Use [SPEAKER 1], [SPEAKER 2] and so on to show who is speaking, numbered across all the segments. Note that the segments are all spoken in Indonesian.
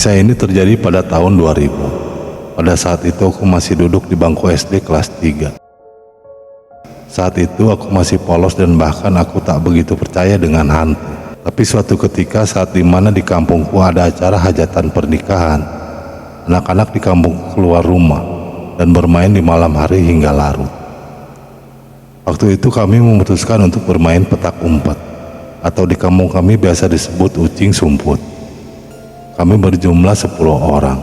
[SPEAKER 1] Kisah ini terjadi pada tahun 2000. Pada saat itu aku masih duduk di bangku SD kelas 3. Saat itu aku masih polos dan bahkan aku tak begitu percaya dengan hantu. Tapi suatu ketika saat dimana di kampungku ada acara hajatan pernikahan, anak-anak di kampungku keluar rumah dan bermain di malam hari hingga larut. Waktu itu kami memutuskan untuk bermain petak umpet, atau di kampung kami biasa disebut ucing sumput. Kami berjumlah 10 orang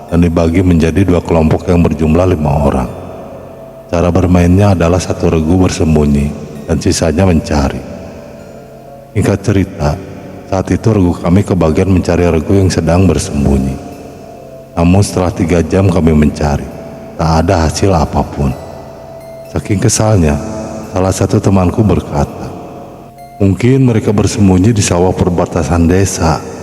[SPEAKER 1] dan dibagi menjadi 2 kelompok yang berjumlah 5 orang. Cara bermainnya adalah satu regu bersembunyi dan sisanya mencari. Singkat cerita, saat itu regu kami kebagian mencari regu yang sedang bersembunyi. Namun setelah 3 jam kami mencari, tak ada hasil apapun. Saking kesalnya, salah satu temanku berkata, "Mungkin mereka bersembunyi di sawah perbatasan desa."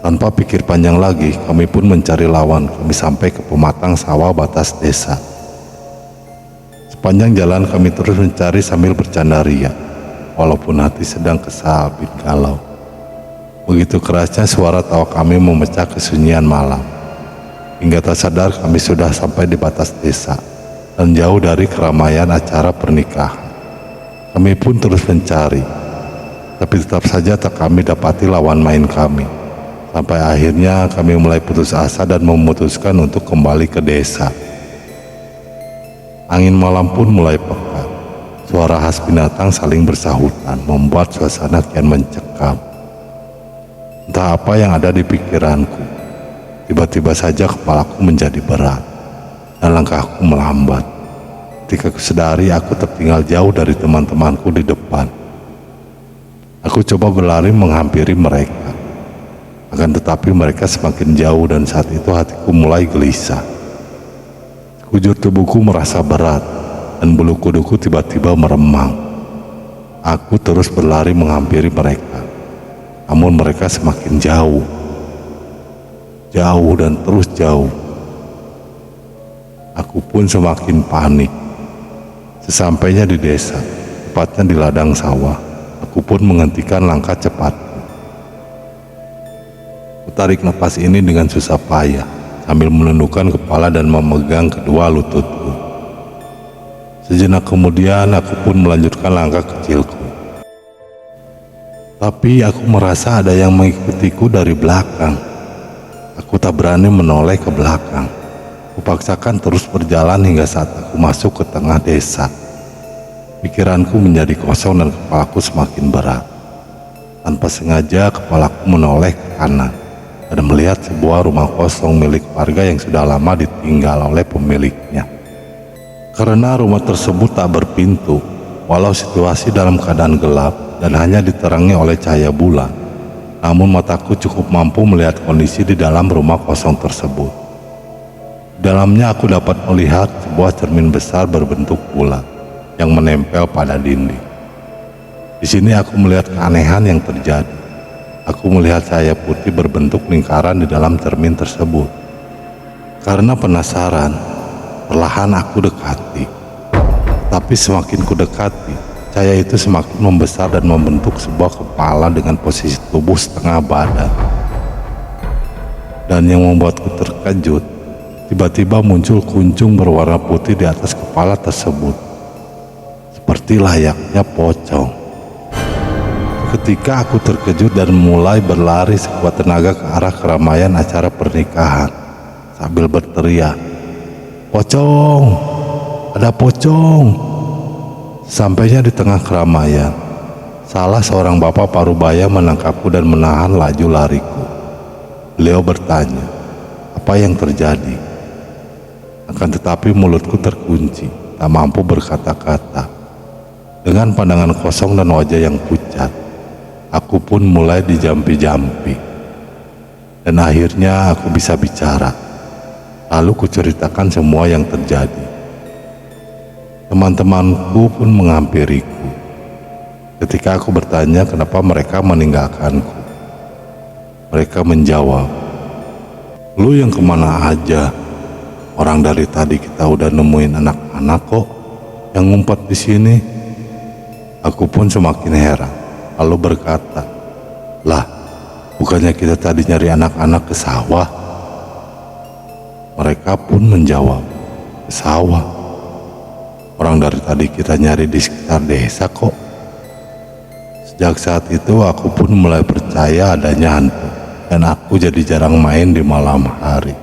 [SPEAKER 1] Tanpa pikir panjang lagi, kami pun mencari lawan. Kami sampai ke pematang sawah batas desa. Sepanjang jalan kami terus mencari sambil bercanda ria, walaupun hati sedang kesal bin galau. Begitu kerasnya suara tawa kami memecah kesunyian malam. Hingga tak sadar kami sudah sampai di batas desa dan jauh dari keramaian acara pernikahan. Kami pun terus mencari, tapi tetap saja tak kami dapati lawan main kami. Sampai akhirnya kami mulai putus asa dan memutuskan untuk kembali ke desa. Angin malam pun mulai pekat. Suara khas binatang saling bersahutan membuat suasana kian mencekam. Entah apa yang ada di pikiranku. Tiba-tiba saja kepalaku menjadi berat dan langkahku melambat. Ketika kusadari aku tertinggal jauh dari teman-temanku di depan. Aku coba berlari menghampiri mereka. Akan tetapi mereka semakin jauh dan saat itu hatiku mulai gelisah. Sekujur tubuhku merasa berat dan bulu kuduku tiba-tiba meremang. Aku terus berlari menghampiri mereka. Namun mereka semakin jauh. Jauh dan terus jauh. Aku pun semakin panik. Sesampainya di desa, tepatnya di ladang sawah, aku pun menghentikan langkah cepat. Tarik napas ini dengan susah payah sambil menundukkan kepala dan memegang kedua lututku. Sejenak kemudian aku pun melanjutkan langkah kecilku. Tapi aku merasa ada yang mengikutiku dari belakang. Aku tak berani menoleh ke belakang. Kupaksakan terus berjalan hingga saat aku masuk ke tengah desa. Pikiranku menjadi kosong dan kepalaku semakin berat. Tanpa sengaja kepalaku menoleh ke kanan dan melihat sebuah rumah kosong milik warga yang sudah lama ditinggal oleh pemiliknya. Karena rumah tersebut tak berpintu, walau situasi dalam keadaan gelap dan hanya diterangi oleh cahaya bulan, namun mataku cukup mampu melihat kondisi di dalam rumah kosong tersebut. Di dalamnya aku dapat melihat sebuah cermin besar berbentuk bulat yang menempel pada dinding. Di sini aku melihat keanehan yang terjadi. Aku melihat cahaya putih berbentuk lingkaran di dalam cermin tersebut. Karena penasaran, perlahan aku dekati. Tapi semakin ku dekati, cahaya itu semakin membesar dan membentuk sebuah kepala dengan posisi tubuh setengah badan. Dan yang membuatku terkejut, tiba-tiba muncul kuncung berwarna putih di atas kepala tersebut, seperti layaknya pocong. Ketika aku terkejut dan mulai berlari sekuat tenaga ke arah keramaian acara pernikahan sambil berteriak, "Pocong! Ada pocong!" Sampainya di tengah keramaian, salah seorang bapak parubaya menangkapku dan menahan laju lariku. Beliau bertanya, apa yang terjadi? Akan tetapi mulutku terkunci, tak mampu berkata-kata. Dengan pandangan kosong dan wajah yang pucat, aku pun mulai dijampi-jampi. Dan akhirnya aku bisa bicara. Lalu kuceritakan semua yang terjadi. Teman-temanku pun menghampiriku. Ketika aku bertanya kenapa mereka meninggalkanku, mereka menjawab, "Lu yang kemana aja? Orang dari tadi kita udah nemuin anak-anak kok yang ngumpet di sini." Aku pun semakin heran, lalu berkata, "Lah, Bukannya kita tadi nyari anak-anak ke sawah? Mereka pun menjawab, ke sawah. Orang dari tadi kita nyari di sekitar desa kok. Sejak saat itu aku pun mulai percaya adanya hantu, dan aku jadi jarang main di malam hari.